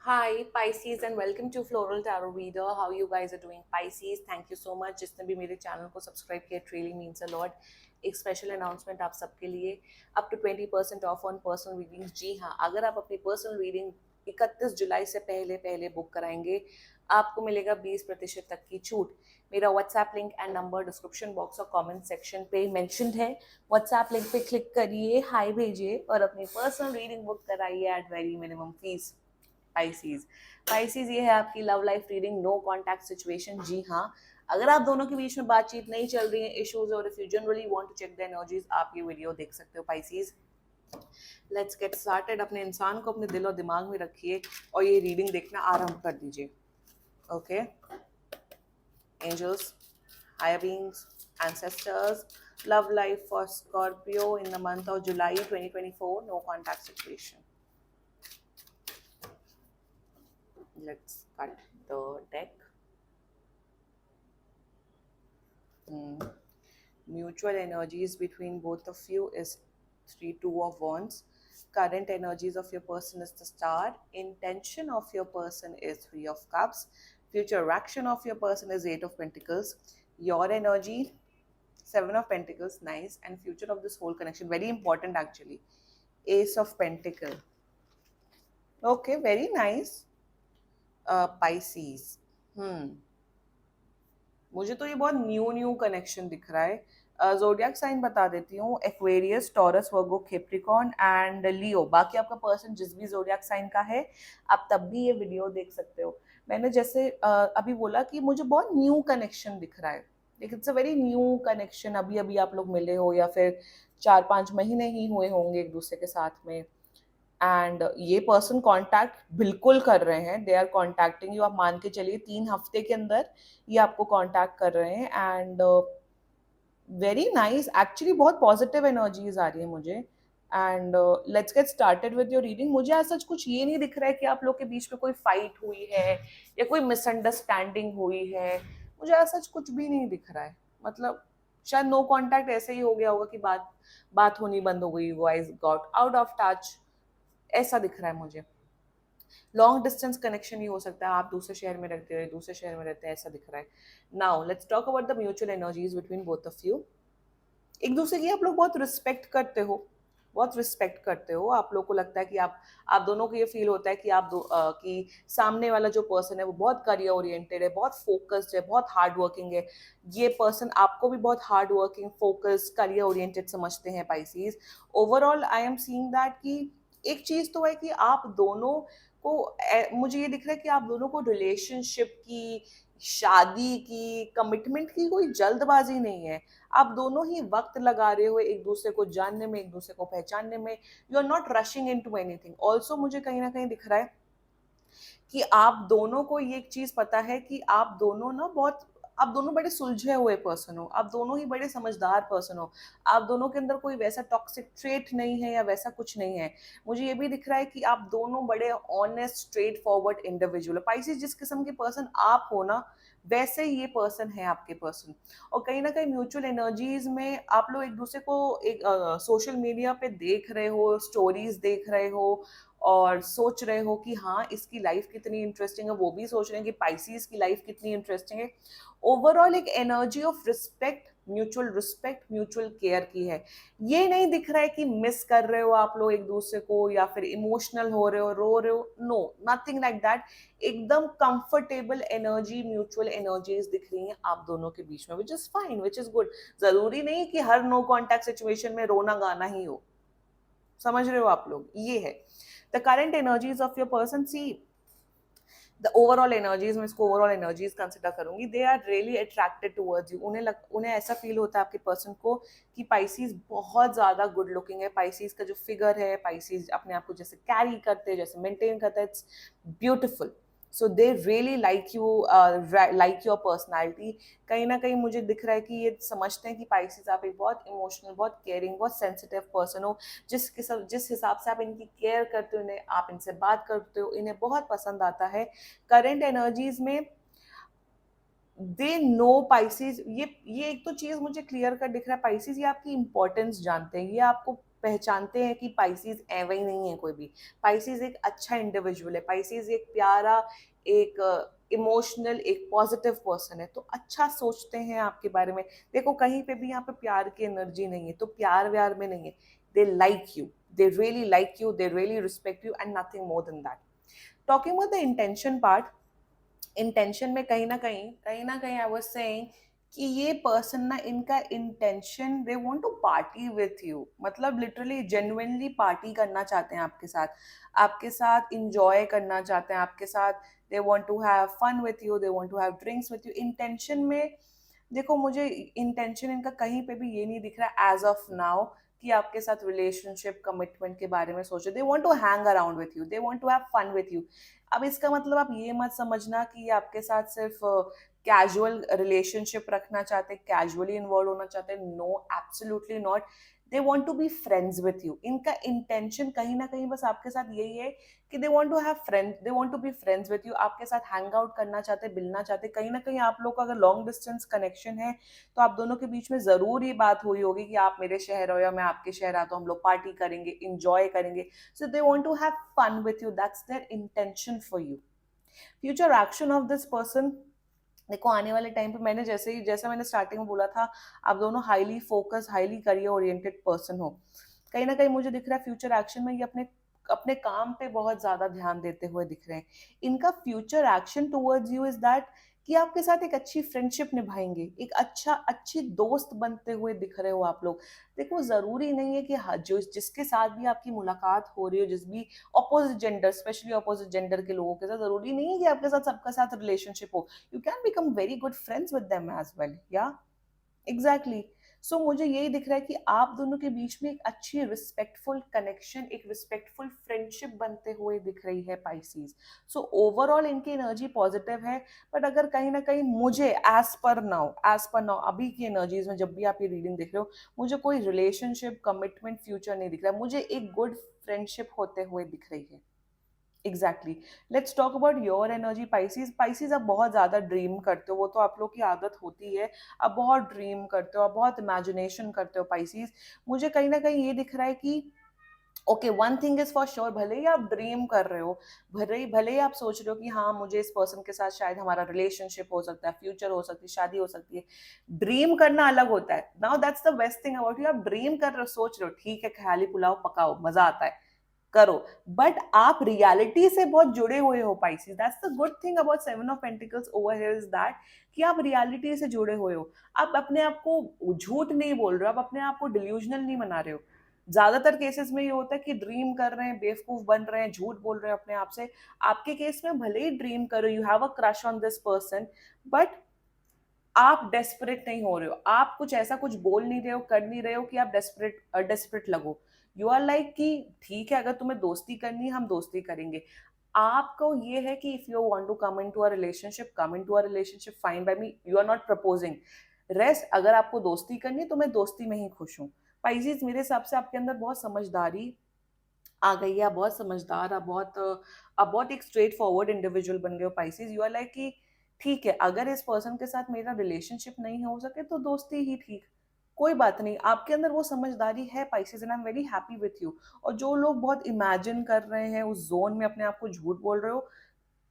Hi Pisces and welcome to Floral Tarot Reader. How you guys are doing? Pisces, thank you so much जिसने भी मेरे channel को subscribe किया, it really means a lot. एक special announcement आप सबके लिए, up to 20% off on personal readings. जी हाँ, अगर आप अपनी पर्सनल रीडिंग 31 जुलाई से पहले पहले बुक कराएंगे आपको मिलेगा 20% तक की छूट. मेरा WhatsApp link and number description box और कमेंट सेक्शन पे मेंशन्ड है. व्हाट्सएप लिंक पे क्लिक करिए, हाई भेजिए और अपनी पर्सनल रीडिंग बुक कराइए at very minimum fees. Pisces. Pisces ये है आपकी love life reading, no contact situation. जी हाँ, अगर आप दोनों के बीच में बातचीत नहीं चल रही है, इश्यूज, और if you generally want to check the energies, आप ये वीडियो देख सकते हो पाइसीज. Let's get started. अपने इंसान को अपने दिल और दिमाग में रखिए और ये रीडिंग देखना आरंभ कर दीजिए. Okay, angels, higher beings, ancestors, love life for Scorpio in the month of July 2024, no contact situation. Let's cut the deck. Mutual energies between both of you is 3-2 of wands. Current energies of your person is the star. Intention of your person is 3 of cups. Future action of your person is 8 of pentacles. Your energy 7 of pentacles, nice. And future of this whole connection, very important actually, ace of pentacle. Okay, very nice. Pisces. मुझे तो ये बहुत new connection दिख रहा है. Zodiac sign बता देती हूँ, Aquarius, Taurus, Virgo, Capricorn and Leo. बाकी आपका पर्सन जिस भी जोडियक साइन का है, आप तब भी ये वीडियो देख सकते हो. मैंने जैसे अभी बोला कि मुझे बहुत न्यू कनेक्शन दिख रहा है. It's a very new connection. अभी अभी आप लोग मिले हो या फिर 4-5 महीने ही हुए होंगे एक दूसरे के साथ में. एंड ये पर्सन कांटेक्ट बिल्कुल कर रहे हैं. They are contacting you. आप मान के चलिए 3 हफ्ते के अंदर ये आपको कांटेक्ट कर रहे हैं. एंड वेरी नाइस, एक्चुअली बहुत पॉजिटिव एनर्जीज आ रही है मुझे. And let's get started with your reading. मुझे ऐसा कुछ ये नहीं दिख रहा है कि आप लोग के बीच में कोई फाइट हुई है या कोई मिसअंडरस्टैंडिंग हुई है. मुझे ऐसा कुछ भी नहीं दिख रहा है. मतलब शायद नो कांटेक्ट ऐसे ही हो गया होगा कि बात होनी बंद हो गई, you guys got out of touch, ऐसा दिख रहा है मुझे. लॉन्ग डिस्टेंस कनेक्शन ही हो सकता है, आप दूसरे शहर में रहते हो, दूसरे शहर में रहते हैं, ऐसा दिख रहा है. Now let's talk about the mutual energies between both of you. एक दूसरे की आप लोग बहुत रिस्पेक्ट करते हो, बहुत रिस्पेक्ट करते हो. आप लोग को लगता है कि आप दोनों को ये फील होता है कि कि सामने वाला जो पर्सन है वो बहुत करियर ओरिएंटेड है, बहुत फोकस्ड है, बहुत हार्ड वर्किंग है. ये पर्सन आपको भी बहुत hard working, focused, career oriented समझते हैं Pisces. Overall I am seeing that कि एक चीज तो है कि आप दोनों को मुझे ये दिख रहा है कि आप दोनों को रिलेशनशिप की, शादी की, कमिटमेंट की कोई जल्दबाजी नहीं है. आप दोनों ही वक्त लगा रहे हो एक दूसरे को जानने में, एक दूसरे को पहचानने में. You are not rushing into anything. Also मुझे कहीं ना कहीं दिख रहा है कि आप दोनों को ये एक चीज पता है कि आप दोनों बड़े सुलझे हुए पर्सन हो, आप दोनों ही बड़े समझदार पर्सन हो. आप दोनों के अंदर कोई वैसा टॉक्सिक ट्रेट नहीं है या वैसा कुछ नहीं है. मुझे ये भी दिख रहा है कि आप दोनों बड़े honest, straight forward individual. Pisces, जिस किस्म के पर्सन आप हो ना, वैसे ही ये पर्सन है आपके पर्सन. और कहीं ना कहीं म्यूचुअल एनर्जीज में आप लोग एक दूसरे को एक सोशल मीडिया पे देख रहे हो, स्टोरीज देख रहे हो और सोच रहे हो कि हाँ इसकी लाइफ कितनी इंटरेस्टिंग है, वो भी सोच रहे हैं कि पाइसीज की लाइफ कितनी इंटरेस्टिंग है. ओवरऑल एक energy of respect, respect, mutual care की है. ये नहीं दिख रहा है कि मिस कर रहे हो आप लोग एक दूसरे को या फिर इमोशनल हो रहे हो, रो रहे हो. No, nothing like that. एकदम कंफर्टेबल एनर्जी, म्यूचुअल एनर्जीज दिख रही हैं आप दोनों के बीच में, which is fine, which is good. जरूरी नहीं कि हर नो कॉन्टैक्ट सिचुएशन में रोना गाना ही हो. समझ रहे हो आप लोग, ये है the current energies of your person. See, the overall energies, मैं इसको overall energies consider करूंगी. They are really attracted towards you. उन्हें ऐसा फील होता है आपके पर्सन को कि पाइसीज बहुत ज्यादा गुड लुकिंग है. पाइसीज का जो फिगर है, पाइसीज अपने आप को जैसे कैरी करते हैं, जैसे मेंटेन करते हैं, it's beautiful. So they really like you, like your personality. कहीं ना कहीं मुझे दिख रहा है कि ये समझते हैं कि पाइसीज आप एक बहुत इमोशनल, बहुत केयरिंग, बहुत सेंसिटिव पर्सन हो. जिस हिसाब से आप इनकी केयर करते हो, इन्हें आप इनसे बात करते हो, इन्हें बहुत पसंद आता है. करंट एनर्जीज में दे नो पाइसीज. ये एक तो चीज मुझे क्लियर कर दिख रहा है. पाइसीज ये आपकी इंपॉर्टेंस जानते हैं, ये आपको पहचानते हैं कि पाइसीज एवं ही नहीं है कोई भी। पाइसीज एक अच्छा इंडिविजुअल है, पाइसीज एक प्यारा, एक इमोशनल, एक पॉजिटिव पर्सन है, तो अच्छा सोचते हैं आपके बारे में। देखो कहीं पे भी यहाँ पे प्यार की एनर्जी नहीं है, तो प्यार व्यार में नहीं है। They like you, they really like you, they really respect you and nothing more than that. Talking about the intention part, intention में कहीं ना कहीं आई वाज सेइंग कि ये पर्सन ना, इनका intention, they want to party with you, मतलब literally genuinely party करना चाहते हैं आपके साथ, आपके साथ इंजॉय करना चाहते हैं आपके साथ। They want to have fun with you, they want to have drinks with you. Intention में देखो, मुझे इंटेंशन इनका कहीं पे भी ये नहीं दिख रहा एज ऑफ नाउ कि आपके साथ रिलेशनशिप कमिटमेंट के बारे में सोचो। They want to hang around with you, they want to have fun with you. अब इसका मतलब आप ये मत समझना कि ये आपके साथ सिर्फ कैजुअल रिलेशनशिप रखना चाहते हैं, कैजुअली इन्वॉल्व होना चाहते हैं। No, absolutely not. They want to be friends with you. इनका इंटेंशन कहीं ना कहीं बस आपके साथ यही है कि they want to have friends, they want to be friends with you, आपके साथ हैंग आउट करना चाहते हैं, मिलना चाहते हैं। कहीं ना कहीं आप लोग का अगर लॉन्ग डिस्टेंस कनेक्शन है तो आप दोनों के बीच में जरूर ये बात हुई होगी कि आप मेरे शहर हो या मैं आपके शहर आता हूँ, हम लोग पार्टी करेंगे, इंजॉय करेंगे। So they want to have fun with you, that's their intention for you. Future action of this person, देखो आने वाले टाइम पे, जैसा मैंने स्टार्टिंग में बोला था, आप दोनों highly focus, highly career oriented person हो। कहीं ना कहीं मुझे दिख रहा है फ्यूचर एक्शन में ये अपने अपने काम पे बहुत ज्यादा ध्यान देते हुए दिख रहे हैं। इनका future action towards you is that कि आपके साथ एक अच्छी फ्रेंडशिप निभाएंगे, एक अच्छी दोस्त बनते हुए दिख रहे हो आप लोग। देखो जरूरी नहीं है कि जो जिसके साथ भी आपकी मुलाकात हो रही हो, जिस भी opposite gender, specially opposite gender के लोगों के साथ, जरूरी नहीं है कि आपके साथ सबका साथ रिलेशनशिप हो। You can become very good friends with them as well, या एग्जैक्टली। सो मुझे यही दिख रहा है कि आप दोनों के बीच में एक अच्छी रिस्पेक्टफुल कनेक्शन, एक रिस्पेक्टफुल फ्रेंडशिप बनते हुए दिख रही है पाइसीज। सो ओवरऑल इनकी एनर्जी पॉजिटिव है। बट अगर कहीं ना कहीं मुझे एज पर नाउ अभी की एनर्जीज में, जब भी आप ये रीडिंग देख रहे हो, मुझे कोई रिलेशनशिप कमिटमेंट फ्यूचर नहीं दिख रहा है, मुझे एक गुड फ्रेंडशिप होते हुए दिख रही है। Exactly. Let's talk about your energy Pisces. Pisces आप बहुत ज्यादा ड्रीम करते हो, वो तो आप लोग की आदत होती है। आप बहुत ड्रीम करते हो, आप बहुत इमेजिनेशन करते हो पाइसीज। मुझे कहीं ना कहीं ये दिख रहा है कि okay, one thing is for sure, भले ही आप ड्रीम कर रहे हो, भले ही आप सोच रहे हो कि हाँ मुझे इस पर्सन के साथ शायद हमारा रिलेशनशिप हो सकता है, फ्यूचर हो सकती है, शादी हो सकती है। ड्रीम करना अलग होता है। Now that's the best thing about you, आप ड्रीम कर रहे हो, सोच रहे हो, ठीक है, ख्याली पुलाव पकाओ, मजा आता है, करो। बट आप रियलिटी से बहुत जुड़े हुए हो Pisces. That's the good thing about seven of pentacles over here is that कि आप रियलिटी से जुड़े हुए हो। आप अपने आप को झूठ नहीं बोल रहे हो, आप अपने आप को डिल्यूजनल नहीं बना रहे हो। ज्यादातर केसेस में ये होता है कि ड्रीम कर रहे हैं, बेवकूफ बन रहे हैं, झूठ बोल रहे हैं अपने आप से। आपके केस में भले ही ड्रीम करो, you have a crush on this person, but आप डेस्परेट नहीं हो रहे हो, आप कुछ ऐसा कुछ बोल नहीं रहे हो, कर नहीं रहे हो कि आप डेस्परेट लगो। यू आर लाइक कि ठीक है, अगर तुम्हें दोस्ती करनी है हम दोस्ती करेंगे। आपको ये है कि if you want to come into a relationship, come into a relationship, fine by me, you are not proposing. Rest, अगर आपको दोस्ती करनी है तो मैं दोस्ती में ही खुश हूँ। पाइसेस, मेरे हिसाब से आपके अंदर बहुत समझदारी आ गई है, आप बहुत समझदार, आप बहुत एक स्ट्रेट फॉरवर्ड इंडिविजुअल बन गए हो पाइसेस। यू आर लाइक कि ठीक है, अगर इस पर्सन के साथ मेरा रिलेशनशिप नहीं हो सके तो दोस्ती ही ठीक, कोई बात नहीं। आपके अंदर वो समझदारी है Pisces, and I am very happy with you. और जो लोग बहुत इमेजिन कर रहे हैं, उस जोन में अपने आप को झूठ बोल रहे हो,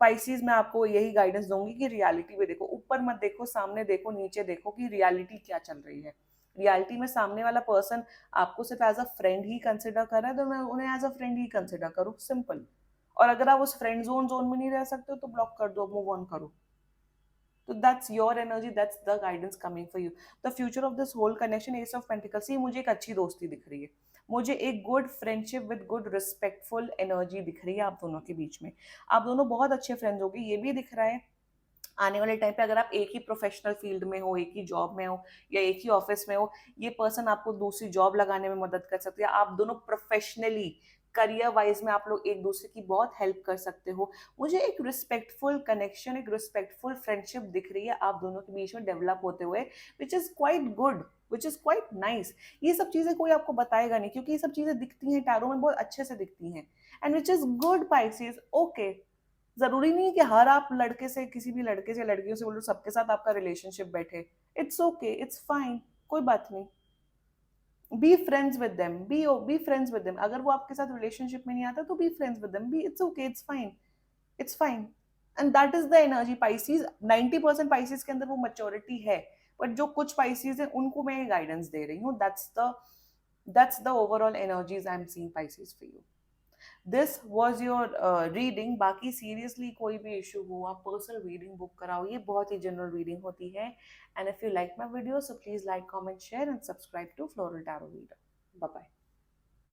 पाइसेस, मैं आपको यही गाइडेंस दूंगी कि रियलिटी में देखो, ऊपर मत देखो, सामने देखो, नीचे देखो कि रियलिटी क्या चल रही है। रियलिटी में सामने वाला पर्सन आपको सिर्फ एज अ फ्रेंड ही कंसिडर कर रहा है, तो मैं उन्हें एज अ फ्रेंड ही कंसिडर करो, सिंपल। और अगर आप उस फ्रेंड जोन में नहीं रह सकते हो तो ब्लॉक कर दो, मूव ऑन करो। तो that's your energy, that's the guidance coming for you. The future of this whole connection, ace of pentacles, ये मुझे एक अच्छी दोस्ती दिख रही है, मुझे एक good friendship with good respectful energy दिख रही है आप दोनों के बीच में। आप दोनों बहुत अच्छे फ्रेंड्स होगे, ये भी दिख रहा है। आने वाले टाइम पे अगर आप एक ही प्रोफेशनल फील्ड में हो, एक ही जॉब में हो, या एक ही ऑफिस में हो, ये पर्सन आपको दूसरी जॉब लगाने में मदद कर सकती है। आप दोनों प्रोफेशनली, करियर वाइज में आप लोग एक दूसरे की बहुत हेल्प कर सकते हो। मुझे एक रिस्पेक्टफुल कनेक्शन, एक रिस्पेक्टफुल फ्रेंडशिप दिख रही है आप दोनों के बीच में डेवलप होते हुए, which is quite good, which is quite nice. ये सब चीजें कोई आपको बताएगा नहीं, क्योंकि ये सब चीजें दिखती हैं टैरो में, बहुत अच्छे से दिखती हैं, and which is good Pisces. Okay, जरूरी नहीं है कि हर आप लड़के से, किसी भी लड़के से, लड़कियों से बोलो सबके साथ आपका रिलेशनशिप बैठे। इट्स ओके, इट्स फाइन, कोई बात नहीं। Be friends with them, be friends with them, अगर वो आपके साथ रिलेशनशिप में नहीं आता तो be friends with them, be, it's okay, it's fine, it's fine. And that is the energy Pisces, 90% Pisces के अंदर वो मेच्योरिटी है, बट जो कुछ पाइसिस है उनको मैं गाइडेंस दे रही हूँ, that's the overall energies I am seeing Pisces for you. This was your reading. बाकी सीरियसली कोई भी इशू हो आप पर्सनल रीडिंग बुक कराओ, ये बहुत ही जनरल रीडिंग होती है। And if you like my video so please like, comment, share and subscribe to floral tarot reader. Bye bye.